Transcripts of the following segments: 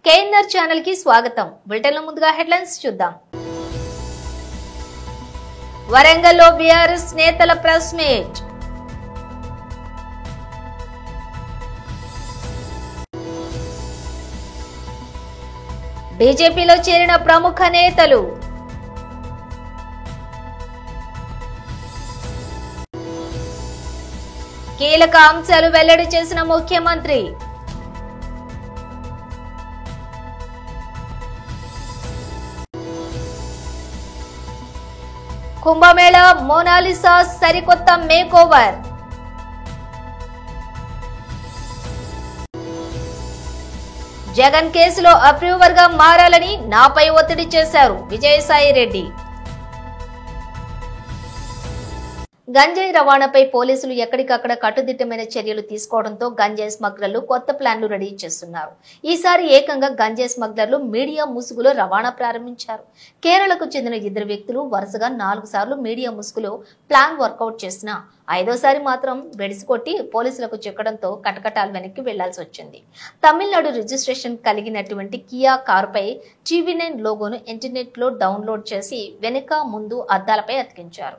KNR channel కి స్వాగతం. Bulletin లో ముందుగా హెడ్లైన్స్ చూద్దాం. వరంగల్లో బీఆర్ఎస్ నేతల ప్రెస్ మీట్. బీజేపీలో చేరిన ప్రముఖ నేతలు. కీలక అంశాలు వెల్లడి చేసిన ముఖ్యమంత్రి. కుంభమేళా మోనాలిసా సరికొత్త మేకోవర్. జగన్ కేసులో అప్రూవర్ గా మారాలని నాపై ఒత్తిడి చేశారు విజయసాయి రెడ్డి. గంజాయి రవాణాపై పోలీసులు ఎక్కడికక్కడ కట్టుదిట్టమైన చర్యలు తీసుకోవడంతో గంజాయి స్మగ్లర్లు కొత్త ప్లాన్లు రెడీ చేస్తున్నారు. ఈసారి ఏకంగా గంజాయి స్మగ్లర్లు మీడియా ముసుగులో రవాణా ప్రారంభించారు. కేరళకు చెందిన 2 వ్యక్తులు వరుసగా 4 సార్లు మీడియా ముసుగులో ప్లాన్ వర్కౌట్ చేసినా 5వసారి మాత్రం వెడిసికొట్టి పోలీసులకు చిక్కడంతో కటకటాలు వెనక్కి వెళ్లాల్సి వచ్చింది. తమిళనాడు రిజిస్ట్రేషన్ కలిగినటువంటి కియా కారుపై TV9 లోగోను ఇంటర్నెట్ లో డౌన్లోడ్ చేసి వెనుక ముందు అద్దాలపై అతికించారు.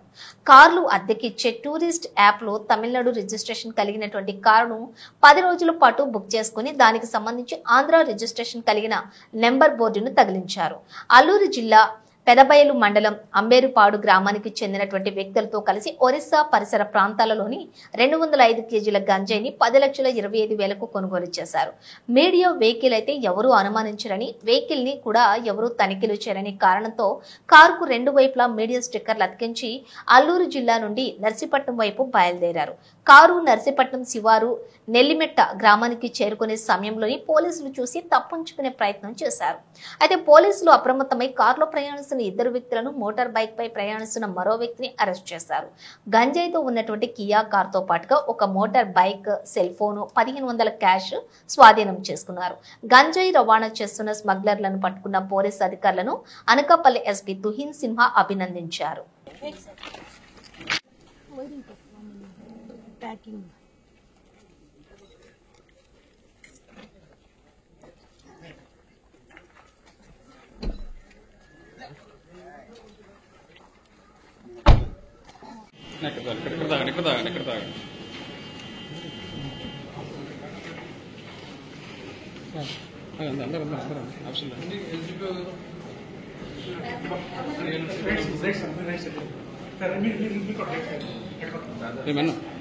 కార్లు అద్దెకిచ్చే టూరిస్ట్ యాప్ లో తమిళనాడు రిజిస్ట్రేషన్ కలిగినటువంటి కారును 10 రోజుల పాటు బుక్ చేసుకుని దానికి సంబంధించి ఆంధ్ర రిజిస్ట్రేషన్ కలిగిన నెంబర్ బోర్డును తగిలించారు. అల్లూరు జిల్లా పెదబయలు మండలం అంబేరుపాడు గ్రామానికి చెందినటువంటి వ్యక్తులతో కలిసి ఒరిస్సా పరిసర ప్రాంతాలలోని 205 కేజీల గంజాయిని 10,25,000కు కొనుగోలు చేశారు. మీడియా వెహికల్ అయితే ఎవరూ అనుమానించరని, వెహికల్ ని కూడా ఎవరూ తనిఖీలు చేయరని కారణంతో కారుకు 2 వైపులా మీడియా స్టిక్కర్లు అతికించి అల్లూరు జిల్లా నుండి నర్సీపట్నం వైపు బయలుదేరారు. కారు నర్సీపట్నం శివారు నెల్లిమెట్ట గ్రామానికి చేరుకునే సమయంలోని పోలీసులు చూసి తప్పించుకునే ప్రయత్నం చేశారు. అయితే పోలీసులు అప్రమత్తమై కారులో ప్రయాణిస్తున్న 2 వ్యక్తులను, మోటార్ బైక్ పై ప్రయాణిస్తున్న మరో వ్యక్తిని అరెస్ట్ చేశారు. గంజాయితో ఉన్నటువంటి కియా కార్ తో పాటుగా ఒక motor bike, cell phone, 1500 cash స్వాధీనం చేసుకున్నారు. గంజాయి రవాణా చేస్తున్న స్మగ్లర్లను పట్టుకున్న పోలీసు అధికారులను అనకాపల్లి ఎస్పీ తుహిన్ సిన్హా అభినందించారు.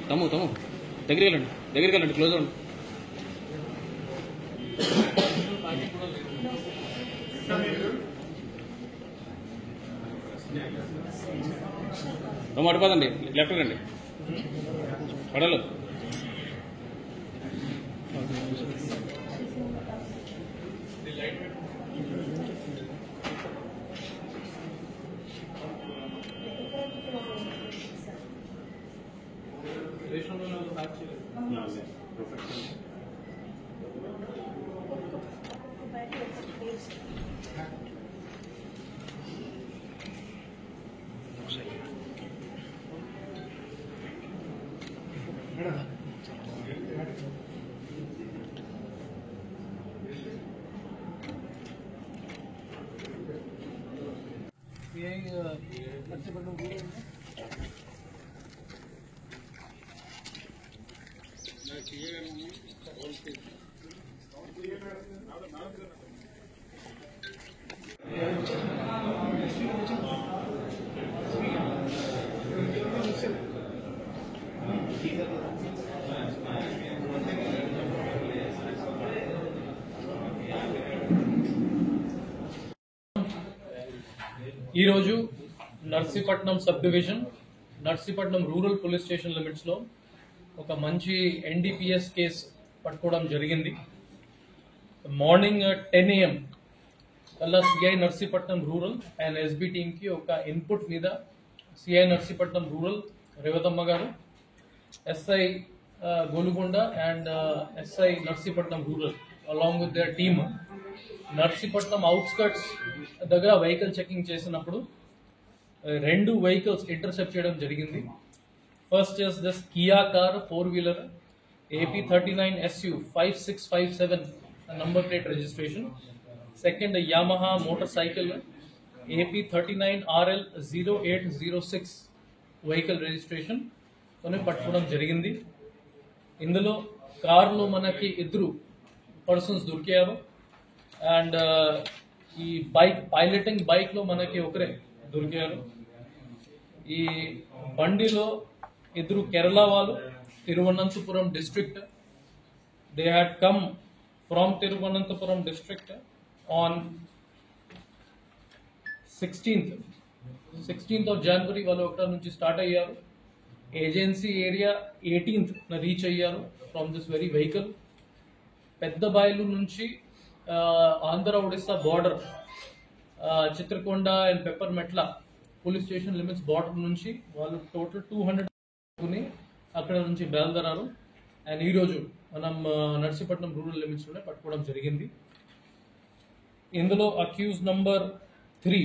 తమ్ము దగ్గరికి వెళ్ళండి క్లోజ్ అవ్వండి. అటుపోదండి, లెఫ్ట్ రండి, పడలు. ఈరోజు Narsipatnam sub division, Narsipatnam rural police station limits లో ఒక మంచి NDPS కేసు పట్టుకోవడం జరిగింది. మార్నింగ్ 10 AM కల్లా CI Narsipatnam rural and SB team కి ఒక ఇన్పుట్ మీద సిఐ నర్సీపట్నం రూరల్ రేవతమ్మ గారు, SI Golugonda and SI Narsipatnam rural along with their team Narsipatnam outskirts దగ్గర వెహికల్ చెకింగ్ చేసినప్పుడు 2 వెహికల్స్ ఇంటర్సెప్ట్ చేయడం జరిగింది. First is this Kia car 4-wheeler AP39SU 5657 number plate registration. Second, a Yamaha motorcycle AP39RL0806 vehicle registration tone pattukodam jarigindi. Indulo car lo manaki idru persons dorikaru and ఈ bike piloting bike లో మనకి ఒకరే దొరికారు. ఈ బండిలో ఇద్దరు కేరళ వాళ్ళు, Thiruvananthapuram district. They had come from Thiruvananthapuram district on 16th of January వాళ్ళు అక్కడ నుంచి స్టార్ట్ అయ్యారు. ఏజెన్సీ ఏరియా 18th రీచ్ అయ్యారు from this very vehicle. Peda Bayalu నుంచి ఆంధ్ర ఒడిస్సా బార్డర్, చిత్రకొండ అండ్ పెప్పర్మెట్ల పోలీస్ స్టేషన్ లిమిట్స్ బార్డర్ నుంచి వాళ్ళు టోటల్ 200 అక్కడ నుంచి బయలుదేరారు. అండ్ ఈరోజు మనం నర్సీపట్నం రూరల్ లిమిట్స్లోనే పట్టుకోవడం జరిగింది. ఇందులో అక్యూజ్ నంబర్ 3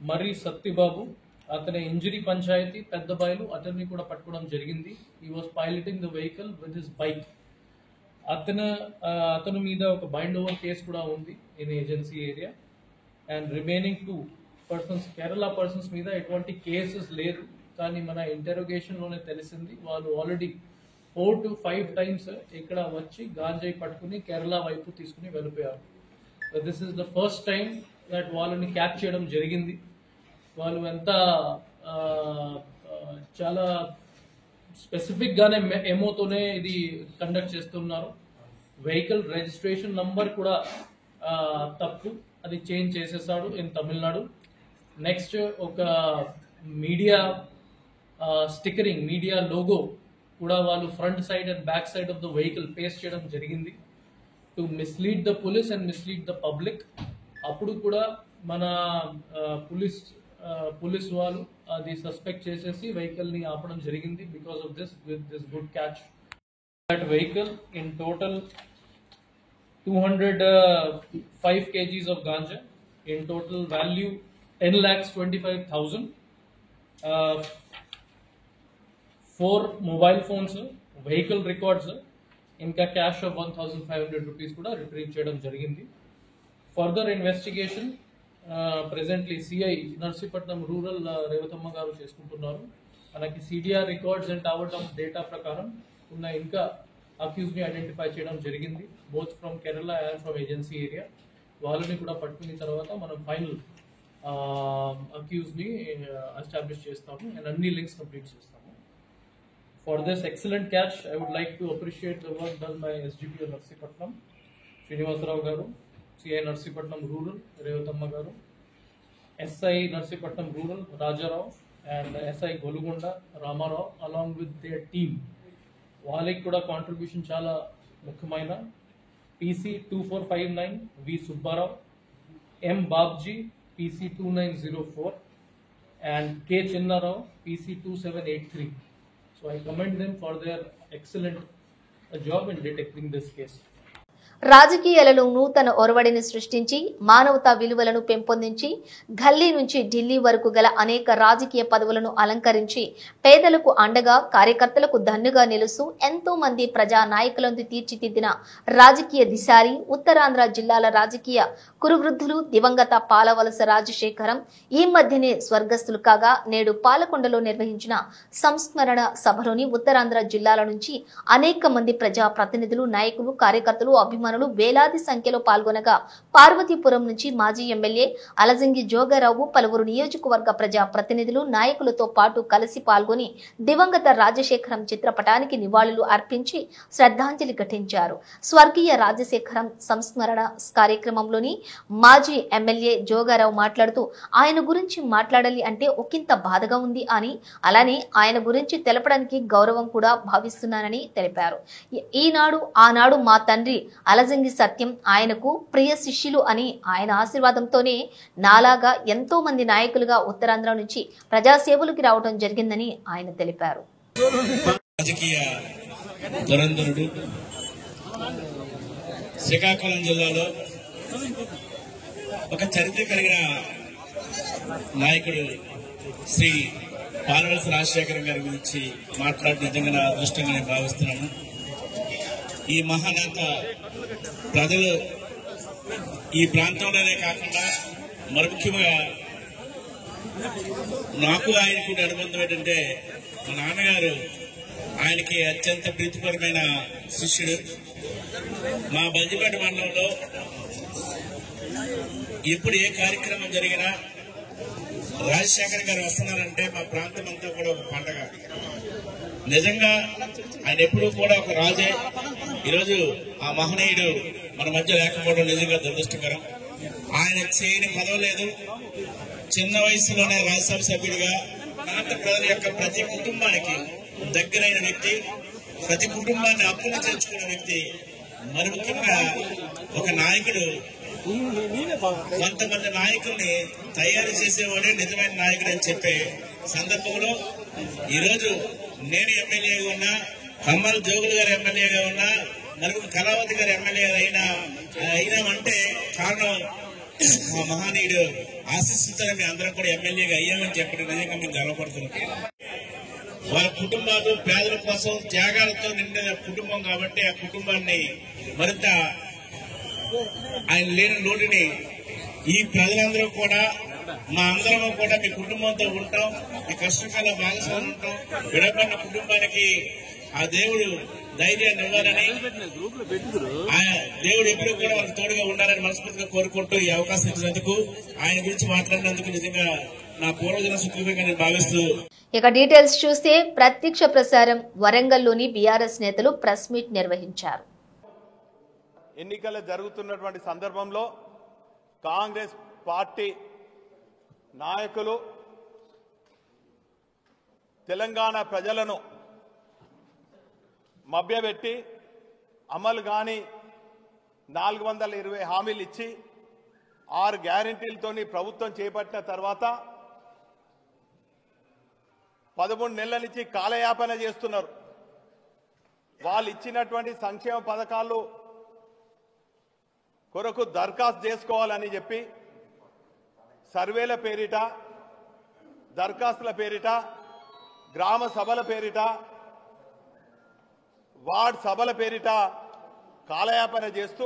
మర్రి సత్యబాబు, అతని ఇంజరీ పంచాయతీ పెద్ద బయలు, అతన్ని కూడా పట్టుకోవడం జరిగింది. He was piloting the vehicle with his bike. అతను మీద ఒక బైండ్ ఓవర్ కేసు కూడా ఉంది in agency area. And remaining 2 persons Kerala persons మీద ఎటువంటి కేసెస్ లేదు, కానీ మన ఇంటరోగేషన్లోనే తెలిసింది వాళ్ళు ఆల్రెడీ 4 to 5 times ఇక్కడ వచ్చి గాంజాయి పట్టుకుని కేరళ వైపు తీసుకుని వెళ్ళిపోయారు. This is the first time that వాళ్ళని క్యాచ్ చేయడం జరిగింది. వాళ్ళు ఎంత చాలా స్పెసిఫిక్ గానే ఎమోతోనే ఇది కండక్ట్ చేస్తున్నారు. వెహికల్ రిజిస్ట్రేషన్ నంబర్ కూడా తప్పు, అది చేంజ్ చేసేసాడు ఇన్ తమిళనాడు. నెక్స్ట్ ఒక మీడియా స్టిక్కరింగ్, మీడియా లోగో కూడా వాళ్ళు front side and back side of the vehicle paste చేయడం జరిగింది to mislead the police and mislead the public. అప్పుడు కూడా మన పోలీస్ వాళ్ళు అది సస్పెక్ట్ చేసేసి వెహికల్ ని ఆపడం జరిగింది. Because of this good catch. That vehicle in total 205 kgs of ganja, in total value 10,25,000, 4 mobile phones, vehicle records, ఇంకా cash of 1,500 rupees కూడా రిట్రీవ్ చేయడం జరిగింది. Further investigation presently CI Narsipatnam rural Revathamma garu చేసుకుంటున్నారు. మనకి CDR records and tower dump data ప్రకారం ఉన్న ఇంకా accused ని ఐడెంటిఫై చేయడం జరిగింది, both from Kerala and from agency area. వాళ్ళని కూడా పట్టుకున్న తర్వాత మనం ఫైనల్ అక్యూజ్ ని ఎస్టాబ్లిష్ చేస్తాము అండ్ అన్ని లింక్స్ కంప్లీట్ చేస్తాము. For this excellent catch I would like to appreciate the work done by SDPO Narsipatnam Srinivasa Rao గారు, CI Narsipatnam rural Revathamma garu, SI Narsipatnam rural Raja Rao and SI Golugonda Rama Rao along with their team. వాళ్ళకి కూడా కాంట్రిబ్యూషన్ చాలా ముఖ్యమైన. PC 2459 we Subbarao, M Babji PC 2904 and K Chinnarao PC 2783. So I commend them for their excellent job in detecting this case. రాజకీయాలలో నూతన ఒరవడిని సృష్టించి మానవతా విలువలను పెంపొందించి ఢిల్లీ నుంచి ఢిల్లీ వరకు గల అనేక రాజకీయ పదవులను అలంకరించి పేదలకు అండగా కార్యకర్తలకు దన్నుగా నిలుస్తూ ఎంతో మంది ప్రజా నాయకులను తీర్చిదిద్దిన రాజకీయ దిశారి ఉత్తరాంధ్ర జిల్లాల రాజకీయ కురువృద్ధులు దివంగత పాలవలస రాజశేఖరం ఈ మధ్యనే స్వర్గస్థులు కాగా నేడు పాలకొండలో నిర్వహించిన సంస్మరణ సభలోని ఉత్తరాంధ్ర జిల్లాల నుంచి అనేక మంది ప్రజా ప్రతినిధులు, నాయకులు, కార్యకర్తలు, అభిమానులు వేలాది సంఖ్యలో పాల్గొనగా పార్వతీపురం నుంచి మాజీ ఎమ్మెల్యే అలజంగి జోగారావు, పలువురు నియోజకవర్గ ప్రజా ప్రతినిధులు, నాయకులతో పాటు కలిసి పాల్గొని దివంగత రాజశేఖరం చిత్రపటానికి నివాళులు అర్పించి శ్రద్ధాంజలి ఘటించారు. స్వర్గీయ రాజశేఖరం సంస్మరణ కార్యక్రమంలోని మాజీ ఎమ్మెల్యే జోగారావు మాట్లాడుతూ ఆయన గురించి మాట్లాడాలి అంటే ఒకంత బాధగా ఉంది అని, అలానే ఆయన గురించి తెలపడానికి గౌరవం కూడా భావిస్తున్నానని తెలిపారు. ఆనాడు మా తండ్రి అలజంగి సత్యం ఆయనకు ప్రియ శిష్యులు అని, ఆయన ఆశీర్వాదంతోనే నాలాగా ఎంతో మంది నాయకులుగా ఉత్తరాంధ్ర నుంచి ప్రజాసేవలకు రావడం జరిగిందని ఆయన తెలిపారు. రాజకీయ దురంధరుడు, శ్రీకాకుళం జిల్లాలో ఒక చరిత్ర కలిగిన నాయకుడు శ్రీ పాలవలస రాజశేఖరం గారి గురించి మాట్లాడి నిజంగా నా అదృష్టంగా నేను భావిస్తున్నాను. ఈ మహానేత ప్రజలు ఈ ప్రాంతంలోనే కాకుండా మరి ముఖ్యంగా నాకు ఆయనకు అనుబంధం ఏంటంటే మా నాన్నగారు ఆయనకి అత్యంత ప్రీతికరమైన శిష్యుడు. మా బంజిపేట మండలంలో ఎప్పుడు ఏ కార్యక్రమం జరిగినా రాజశేఖర్ గారు వస్తున్నారంటే మా ప్రాంతం అంతా కూడా ఒక పండగ. నిజంగా ఆయన ఎప్పుడూ కూడా ఒక రాజే. ఈరోజు ఆ మహనీయుడు మన మధ్య లేకపోవడం నిజంగా దురదృష్టకరం. ఆయన చేయని పదవి లేదు. చిన్న వయసులోనే రాజ్యసభ సభ్యుడిగా ప్రాంత ప్రజల యొక్క ప్రతి కుటుంబానికి దగ్గరైన వ్యక్తి, ప్రతి కుటుంబాన్ని అప్పులు చేర్చుకునే వ్యక్తి. మరి ముఖ్యంగా ఒక నాయకుడు కొంతమంది నాయకుల్ని తయారు చేసేవాడే నిజమైన నాయకుడు అని చెప్పే సందర్భంలో ఈరోజు నేను ఎమ్మెల్యేగా ఉన్నా, కమ్మల్ జోగులు గారు ఎమ్మెల్యేగా ఉన్నా, మరి కళావతి గారు ఎమ్మెల్యే అయినామంటే కారణం ఆ మహనీయుడు ఆశిస్తుంటే మేము అందరం కూడా ఎమ్మెల్యేగా అయ్యామని చెప్పడం నిజంగా మేము గర్వపడుతున్నాం. వాళ్ళ కుటుంబాలు పేదల కోసం త్యాగాలతో నిండిన కుటుంబం కాబట్టి ఆ కుటుంబాన్ని మరింత ఆయన లేని లోటుని ఈ ప్రజలందరూ కూడా మా అందరం కూడా మీ కుటుంబంతో ఉంటాం, మీ కష్టకాల భాగస్వామి ఉంటాం. విడబడిన కుటుంబానికి ఆ దేవుడు ధైర్యాన్ని ఇవ్వాలని, ఆ దేవుడు ఎప్పుడూ కూడా వాళ్ళకి తోడుగా ఉండాలని మనస్ఫూర్తిగా కోరుకుంటూ ఈ అవకాశం ఇచ్చినందుకు, ఆయన గురించి మాట్లాడినందుకు నిజంగా నా పూర్వజన సుఖంగా నేను భావిస్తూ. ఇక డీటెయిల్స్ చూస్తే ప్రత్యక్ష ప్రసారం వరంగల్లోని బీఆర్ఎస్ నేతలు ప్రెస్ మీట్ నిర్వహించారు. ఎన్నికలు జరుగుతున్నటువంటి సందర్భంలో కాంగ్రెస్ పార్టీ నాయకులు తెలంగాణ ప్రజలను మభ్యపెట్టి అమలు కాని 420 హామీలు ఇచ్చి 6 గ్యారెంటీలతోని ప్రభుత్వం చేపట్టిన తర్వాత 13 నెలల నుంచి కాలయాపన చేస్తున్నారు. వాళ్ళు ఇచ్చినటువంటి సంక్షేమ పథకాలు కొరకు దరఖాస్తు చేసుకోవాలని చెప్పి సర్వేల పేరిట, దరఖాస్తుల పేరిట, గ్రామ సభల పేరిట, వార్డ్ సభల పేరిట కాలయాపన చేస్తూ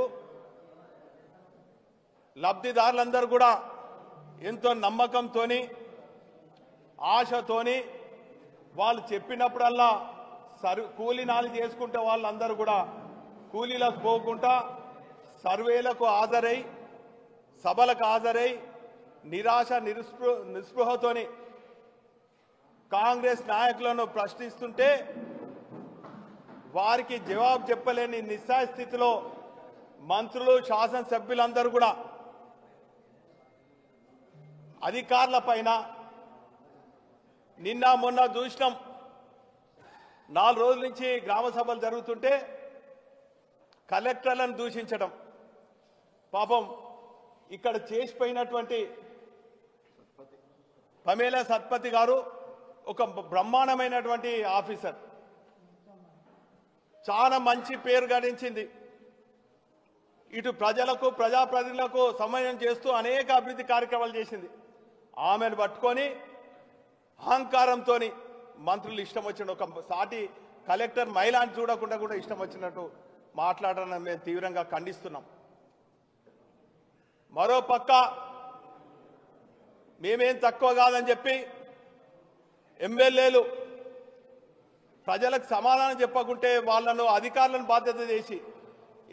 లబ్ధిదారులందరూ కూడా ఎంతో నమ్మకంతోని, ఆశతోని వాళ్ళు చెప్పినప్పుడల్లా కూలీనాలు చేసుకుంటే వాళ్ళందరూ కూడా కూలీలకు పోకుండా సర్వేలకు హాజరై, సభలకు హాజరై నిరాశ నిస్పృహతోని కాంగ్రెస్ నాయకులను ప్రశ్నిస్తుంటే వారికి జవాబు చెప్పలేని నిస్సహాయ స్థితిలో మంత్రులు, శాసనసభ్యులందరూ కూడా అధికారుల పైన నిన్న మొన్న చూసినాం. 4 రోజుల నుంచి గ్రామ సభలు జరుగుతుంటే కలెక్టర్లను దూషించడం. పాపం ఇక్కడ చేసిపోయినటువంటి పమేలా సత్పతి గారు ఒక బ్రహ్మాండమైనటువంటి ఆఫీసర్, చాలా మంచి పేరు గడించింది. ఇటు ప్రజలకు, ప్రజాప్రతినిధులకు సమన్వయం చేస్తూ అనేక అభివృద్ధి కార్యక్రమాలు చేసింది. ఆమెను పట్టుకొని అహంకారంతో మంత్రులు ఇష్టం వచ్చిన ఒక సాటి కలెక్టర్ మహిళని చూడకుండా కూడా ఇష్టం వచ్చినట్టు మాట్లాడడం మేము తీవ్రంగా ఖండిస్తున్నాం. మరో పక్క మేమేం తక్కువ కాదని చెప్పి ఎమ్మెల్యేలు ప్రజలకు సమాధానం చెప్పకుంటే వాళ్ళను అధికారులను బాధ్యత చేసి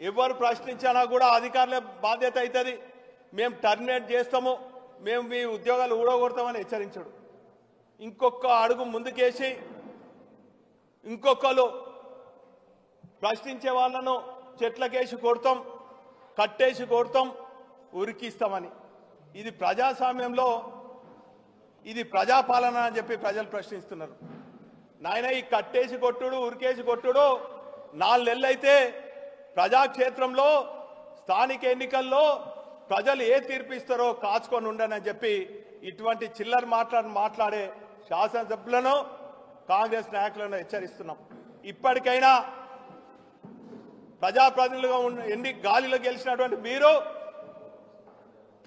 ఎవరు ప్రశ్నించినా కూడా అధికారుల బాధ్యత అవుతుంది, మేము టర్మినేట్ చేస్తాము, మేము మీ ఉద్యోగాలు ఊడగొడతామని హెచ్చరించడు. ఇంకొక అడుగు ముందుకేసి ఇంకొకరు ప్రశ్నించే వాళ్ళను చెట్లకేసి కొడతాం, కట్టేసి కొడతాం, ఉరికిస్తామని. ఇది ప్రజాస్వామ్యంలో ఇది ప్రజాపాలన అని చెప్పి ప్రజలు ప్రశ్నిస్తున్నారు. నాయన ఈ కట్టేసి కొట్టుడు, ఉరికేసి కొట్టుడు 4 నెలలు అయితే ప్రజాక్షేత్రంలో స్థానిక ఎన్నికల్లో ప్రజలు ఏ తీర్పిస్తారో కాచుకొని ఉండనని చెప్పి ఇటువంటి చిల్లర మాట్లాడే శాసనసభ్యులను, కాంగ్రెస్ నాయకులను హెచ్చరిస్తున్నాం. ఇప్పటికైనా ప్రజాప్రతినిధులుగా ఎన్ని గాలిలో గెలిచినటువంటి మీరు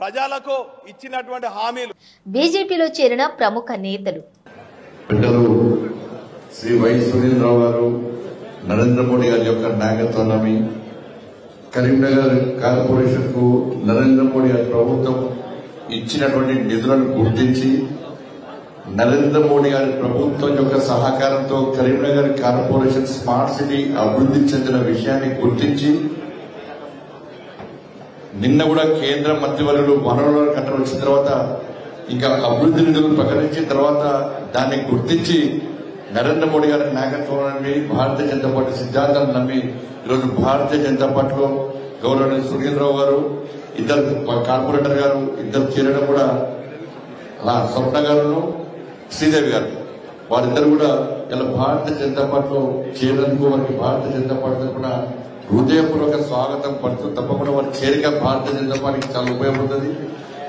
ప్రజలకు ఇచ్చినటువంటి హామీలు. బీజేపీలో చేరిన ప్రముఖ నేతలు పెద్దలు శ్రీ వై సునీల్ రావు గారు, నరేంద్ర మోడీ గారి యొక్క నాయకత్వంలోని కరీంనగర్ కార్పొరేషన్ కు నరేంద్ర మోడీ గారి ప్రభుత్వం ఇచ్చినటువంటి నిధులను గుర్తించి నరేంద్ర మోడీ గారి ప్రభుత్వం యొక్క సహకారంతో కరీంనగర్ కార్పొరేషన్ స్మార్ట్ సిటీ అభివృద్ధి చెందిన విషయాన్ని గుర్తించి నిన్న కూడా కేంద్ర మంత్రివర్యులు వనరుల కట్టడం వచ్చిన తర్వాత ఇంకా అభివృద్ధి నిధులు ప్రకటించిన తర్వాత దాన్ని గుర్తించి నరేంద్ర మోడీ గారి నాయకత్వంలోని భారతీయ జనతా పార్టీ సిద్ధాంతాన్ని నమ్మి ఈరోజు భారతీయ జనతా పార్టీలో గౌరవనీయ సునీల్ గారు ఇద్దరు కార్పొరేటర్ గారు ఇద్దరు చేరడం కూడా స్వప్న గారు శ్రీదేవి గారు వారిద్దరు కూడా ఇలా భారతీయ జనతా పార్టీలో చేరేందుకు వారికి భారతీయ జనతా పార్టీ తరఫున హృదయపూర్వక స్వాగతం పడుతూ తప్పకుండా వారి చేరిక భారతీయ జనతా పార్టీకి చాలా ఉపయోగపడుతుంది,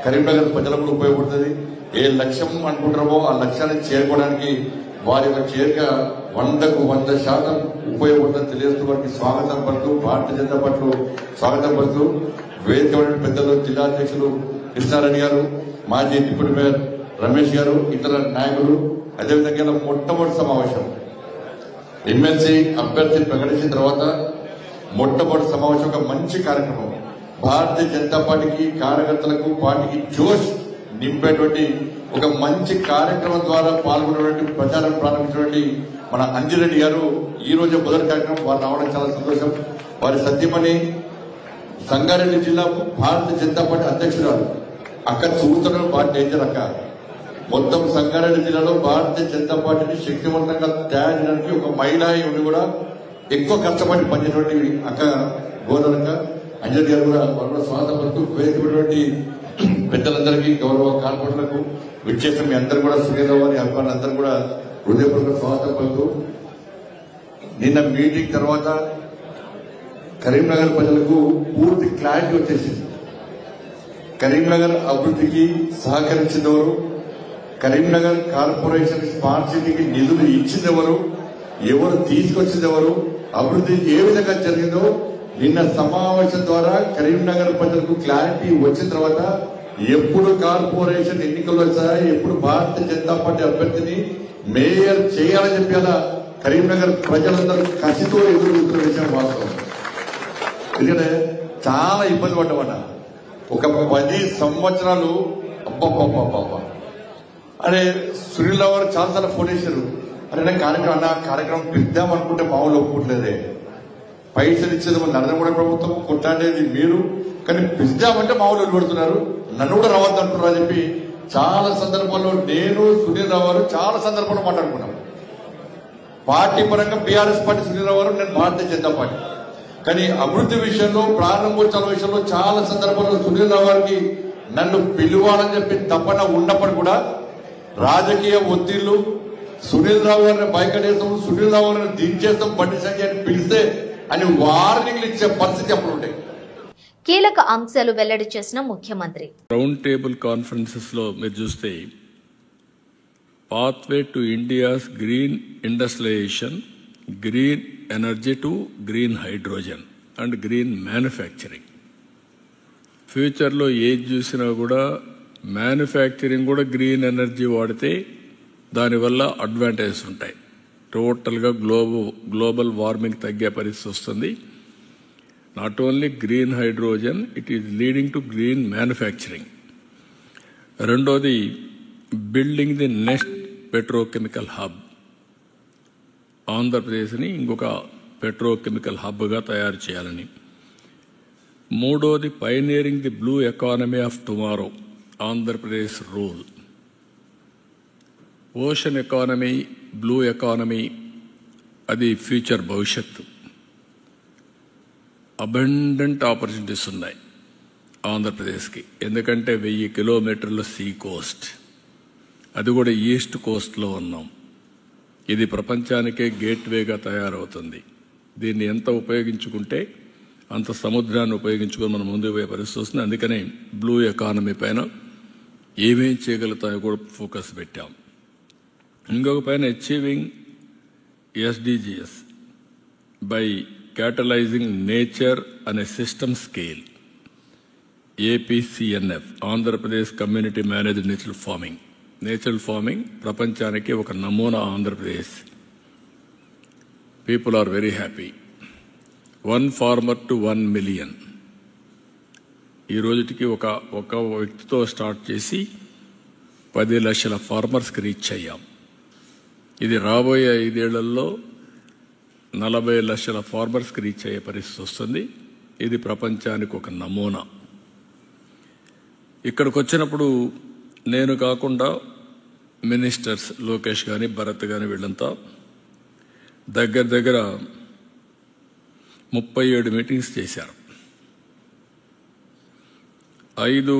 కరీంనగర్ ప్రజలకు కూడా ఉపయోగపడుతుంది. ఏ లక్ష్యం అనుకుంటారో ఆ లక్ష్యాన్ని చేరుకోవడానికి వారి యొక్క చేరిక 100కు 100% ఉపయోగపడుతుందని తెలియజేస్తూ వారికి స్వాగతం పడుతూ భారతీయ జనతా పార్టీలో స్వాగతం పడుతూ వేదిక పెద్దలు జిల్లా అధ్యక్షులు కృష్ణారెడ్డి గారు, మాజీ డిప్యూటీ మేయర్ రమేష్ గారు, ఇతర నాయకులు, అదేవిధంగా మొట్టమొదటి సమావేశం ఎమ్మెల్సీ అభ్యర్థిని ప్రకటించిన తర్వాత మొట్టమొదటి సమావేశం ఒక మంచి కార్యక్రమం. భారతీయ జనతా పార్టీకి కార్యకర్తలకు పార్టీకి జోష్ నింపేటువంటి ఒక మంచి కార్యక్రమం ద్వారా పాల్గొనేటువంటి ప్రచారం ప్రారంభించినటువంటి మన అంజిరెడ్డి గారు ఈ రోజు మొదటి కార్యక్రమం వారు రావడం చాలా సంతోషం. వారి సత్యమణి సంగారెడ్డి జిల్లా భారతీయ జనతా పార్టీ అధ్యక్షురాలు అక్క చూపుతున్న బాగా డేంజర్ అక్క. మొత్తం సంగారెడ్డి జిల్లాలో భారతీయ జనతా పార్టీని శక్తివంతంగా తయారు చేయడానికి ఒక మహిళ ఉండి కూడా ఎక్కువ కష్టపడి పనిచేటువంటి అక్క గోదరక్క అంజలి గారు కూడా వారు స్వాగతపడుతూ వేదికటువంటి పెద్దలందరికీ గౌరవ కార్పొరేటర్లకు విచ్చేసిన మీ అందరూ కూడా సునీల్ వారి అభిమానులు అందరూ కూడా హృదయపూర్వక స్వాగతం పలుకుతూ నిన్న మీటింగ్ తర్వాత కరీంనగర్ ప్రజలకు పూర్తి క్లారిటీ వచ్చేసింది. కరీంనగర్ అభివృద్ధికి సహకరించినవారు, కరీంనగర్ కార్పొరేషన్ స్మార్ట్ సిటీకి నిధులు ఇచ్చినవారు, ఎవరు తీసుకొచ్చినవారు, అభివృద్ధి ఏ విధంగా జరిగిందో నిన్న సమావేశం ద్వారా కరీంనగర్ ప్రజలకు క్లారిటీ వచ్చిన తర్వాత ఎప్పుడు కార్పొరేషన్ ఎన్నికలు వచ్చాయి, ఎప్పుడు భారతీయ జనతా పార్టీ అభ్యర్థిని మేయర్ చేయాలని చెప్పి అలా కరీంనగర్ ప్రజలందరూ కసితో ఎదుర్కొంటున్న విషయం వాస్తవం. ఎందుకంటే చాలా ఇబ్బంది పడ్డామట. ఒక 10 సంవత్సరాలు అబ్బా అరే సునీల్ రావు గారు చాలాసార్లు ఫోన్ చేశారు. అరే కార్యక్రమం పిద్దాం అనుకుంటే మామూలు ఒప్పుకోవట్లేదే, పైసలు ఇచ్చేది నరేంద్ర మోడీ ప్రభుత్వం, కొట్టాడేది మీరు, కానీ పిద్దామంటే మామూలు పెడుతున్నారు, నన్ను కూడా రావద్దు అంటున్నారు అని చెప్పి చాలా సందర్భాల్లో నేను సునీల్ రావు గారు చాలా సందర్భాల్లో మాట్లాడుకున్నాం. పార్టీ పరంగా బీఆర్ఎస్ పార్టీ సునీల్ రావు గారు, నేను భారతీయ జనతా పార్టీ. కానీ అభివృద్ధి విషయంలో ప్రారంభోత్సవాల విషయంలో చాలా సందర్భాల్లో సునీల్ రావు గారికి నన్ను పిలువాలని చెప్పి తప్పన ఉన్నప్పుడు కూడా రాజకీయ ఒత్తిళ్లు, సునీల్ రావు గారిని బయటేస్తాం, సునీల్ రావు గారిని దించేస్తాం, బండి సంజయ్ పిలిస్తే అని వార్నింగ్లు ఇచ్చే పరిస్థితి అప్పుడు ఉంటాయి. కీలక అంశాలు వెల్లడి చేసిన ముఖ్యమంత్రి రౌండ్ టేబుల్ కాన్ఫరెన్సెస్ లో మీరు చూస్తే pathway to India's green industrialisation, green energy to green hydrogen and green manufacturing. ఫ్యూచర్లో ఏది చూసినా కూడా మ్యానుఫ్యాక్చరింగ్ కూడా గ్రీన్ ఎనర్జీ వాడితే దానివల్ల అడ్వాంటేజెస్ ఉంటాయి. టోటల్గా గ్లోబల్ వార్మింగ్ తగ్గే పరిస్థితి వస్తుంది. Not only green hydrogen, it is leading to green manufacturing. రెండోది building the next petrochemical hub. ఆంధ్రప్రదేశ్ని ఇంకొక పెట్రోకెమికల్ హబ్గా తయారు చేయాలని. మూడోది pioneering the blue economy of tomorrow, Andhra Pradesh rule. Ocean economy, blue economy, అది ఫ్యూచర్ భవిష్యత్తు. అబండెంట్ ఆపర్చునిటీస్ ఉన్నాయి ఆంధ్రప్రదేశ్కి, ఎందుకంటే 1000 కిలోమీటర్ల సీ కోస్ట్, అది కూడా ఈస్ట్ కోస్ట్లో ఉన్నాం. ఇది ప్రపంచానికే గేట్వేగా తయారవుతుంది. దీన్ని ఎంత ఉపయోగించుకుంటే అంత సముద్రాన్ని ఉపయోగించుకొని మనం ముందుకు పోయే పరిస్థితి వస్తుంది. అందుకనే బ్లూ ఎకానమీ పైన ఏమేం చేయగలుగుతాయో కూడా ఫోకస్ పెట్టాం. ఇంకొక పైన achieving SDGs by catalyzing nature అనే system scale. APCNF, Andhra Pradesh community managed natural farming. Natural farming ప్రపంచానికి ఒక నమూనా Andhra Pradesh. People are very happy. 1 farmer to 1 million. ఈ రోజుకి ఒక వ్యక్తితో స్టార్ట్ చేసి 10 లక్షల ఫార్మర్స్కి రీచ్ అయ్యాం. ఇది రాబోయే 5 ఏళ్లలో 40 లక్షల ఫార్మర్స్కి రీచ్ అయ్యే పరిస్థితి వస్తుంది. ఇది ప్రపంచానికి ఒక నమూనా. ఇక్కడికి వచ్చినప్పుడు నేను కాకుండా మినిస్టర్స్ లోకేష్ కానీ భరత్ కానీ వీళ్ళంతా దగ్గర 37 మీటింగ్స్ చేశారు. 5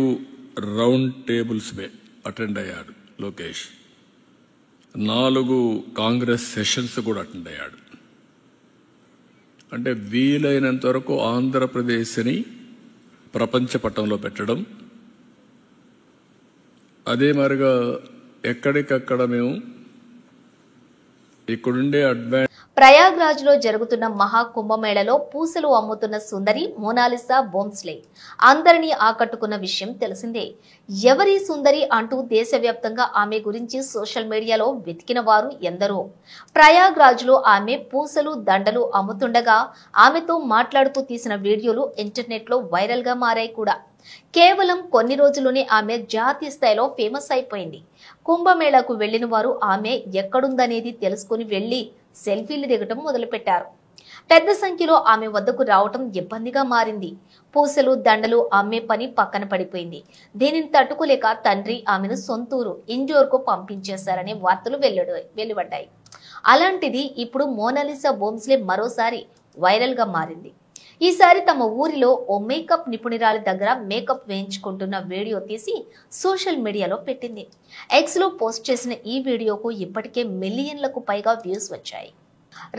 రౌండ్ టేబుల్స్ అటెండ్ అయ్యాడు లోకేష్. 4 కాంగ్రెస్ సెషన్స్ కూడా అటెండ్ అయ్యాడు. అంటే వీలైనంత వరకు ఆంధ్రప్రదేశ్ని ప్రపంచ పటంలో పెట్టడం, అదే మరిగా ఎక్కడికక్కడ మేము ఇక్కడుండే ప్రయాగ్రాజ్ లో జరుగుతున్న మహా కుంభమేళలో పూసలు అమ్ముతున్న సుందరి మోనాలిసా బోన్స్లే అందరినీ ఆకట్టుకున్న విషయం తెలిసిందే. ఎవరి సుందరి అంటూ దేశవ్యాప్తంగా ఆమె గురించి సోషల్ మీడియాలో వెతికిన వారు ఎందరో. ప్రయాగ్రాజ్ లో ఆమె పూసలు దండలు అమ్ముతుండగా ఆమెతో మాట్లాడుతూ తీసిన వీడియోలు ఇంటర్నెట్ లో వైరల్ గా మారాయి కూడా. కేవలం కొన్ని రోజుల్లోనే ఆమె జాతీయ స్థాయిలో ఫేమస్ అయిపోయింది. కుంభమేళాకు వెళ్లిన వారు ఆమె ఎక్కడుందనేది తెలుసుకుని వెళ్లి సెల్ఫీలు దిగటం మొదలుపెట్టారు. పెద్ద సంఖ్యలో ఆమె వద్దకు రావటం ఇబ్బందిగా మారింది. పూసలు దండలు అమ్మే పని పక్కన పడిపోయింది. దీనిని తట్టుకోలేక తండ్రి ఆమెను సొంతూరు ఇండోర్ కు పంపించేశారనే వార్తలు వెలువడ్డాయి. అలాంటిది ఇప్పుడు మోనాలిసా బోన్స్లే మరోసారి వైరల్ గా మారింది. ఈసారి తమ ఊరిలో ఓ మేకప్ నిపుణురాలి దగ్గర మేకప్ వేయించుకుంటున్న వీడియో తీసి సోషల్ మీడియాలో పెట్టింది. ఎక్స్ లో పోస్ట్ చేసిన ఈ వీడియోకు ఇప్పటికే మిలియన్లకు పైగా వ్యూస్ వచ్చాయి.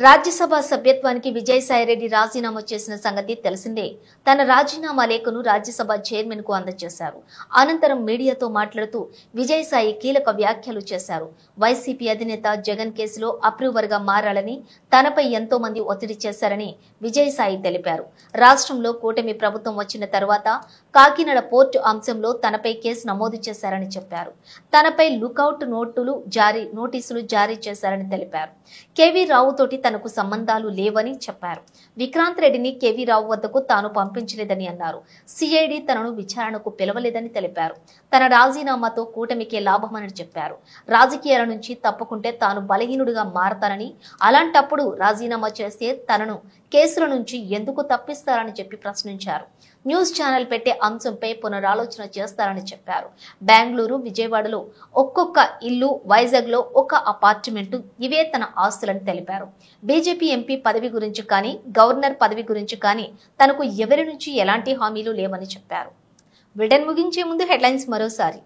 రాజ్యసభ సభ్యత్వానికి విజయసాయిరెడ్డి రాజీనామా చేసిన సంగతి తెలిసిందే. తన రాజీనామా లేఖను రాజ్యసభ చైర్మన్ కు అందజేశారు. అనంతరం మీడియాతో మాట్లాడుతూ విజయసాయి కీలక వ్యాఖ్యలు చేశారు. వైసీపీ అధినేత జగన్ కేసులో అప్రూవర్ గా మారాలని, తనపై ఎంతో మంది ఒత్తిడి చేశారని విజయసాయి తెలిపారు. రాష్ట్రంలో కూటమి ప్రభుత్వం వచ్చిన తర్వాత కాకినాడ పోర్టు అంశంలో తనపై కేసు నమోదు చేశారని చెప్పారు. తనపై లుకౌట్ నోటీసులు జారీ చేశారని తెలిపారు. కేవీ రావు తోటి తనకు సంబంధాలు లేవని చెప్పారు. విక్రాంత్ రెడ్డిని కేవీ రావు వద్దకు తాను పంపించలేదని అన్నారు. సిఐడి తనను విచారణకు పిలవలేదని తెలిపారు. తన రాజీనామాతో కూటమికే లాభమని చెప్పారు. రాజకీయాల నుంచి తప్పుకుంటే తాను బలహీనుడిగా మారతానని, అలాంటప్పుడు రాజీనామా చేస్తే తనను కేసుల నుంచి ఎందుకు తప్పిస్తారని చెప్పి ప్రశ్నించారు. న్యూస్ ఛానల్ పెట్టే అంశంపై పునరాలోచన చేస్తారని చెప్పారు. బెంగళూరు, విజయవాడలో ఒక్కొక్క ఇల్లు, వైజాగ్ లో ఒక అపార్ట్మెంటు, ఇవే తన ఆస్తులని తెలిపారు. బీజేపీ ఎంపీ పదవి గురించి కానీ, గవర్నర్ పదవి గురించి కానీ తనకు ఎవరి నుంచి ఎలాంటి హామీలు లేవని చెప్పారు. బ్రిటన్ ముగించే ముందు హెడ్లైన్స్ మరోసారి.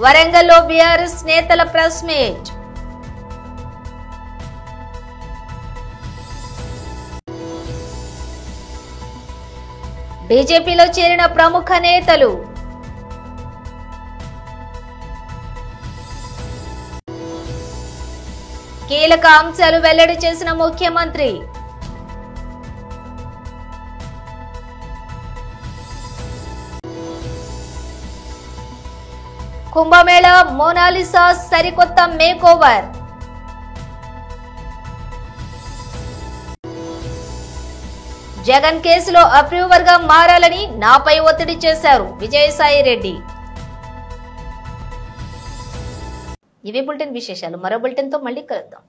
వరంగల్లో బీఆర్ఎస్ నేతల ప్రెస్ మీట్. బీజేపీలో చేరిన ప్రముఖ నేతలు. కీలక అంశాలు వెల్లడి చేసిన ముఖ్యమంత్రి. కుంభమేళా మోనాలిసా సరికొత్త మేకోవర్. జగన్ కేసులో అప్రూవర్ గా మారాలని నాపై ఒత్తిడి చేశారు విజయసాయి రెడ్డి. ఇవే బులెటిన్ విశేషాలు. మరో బులెటిన్ తో మళ్ళీ కలుద్దాం.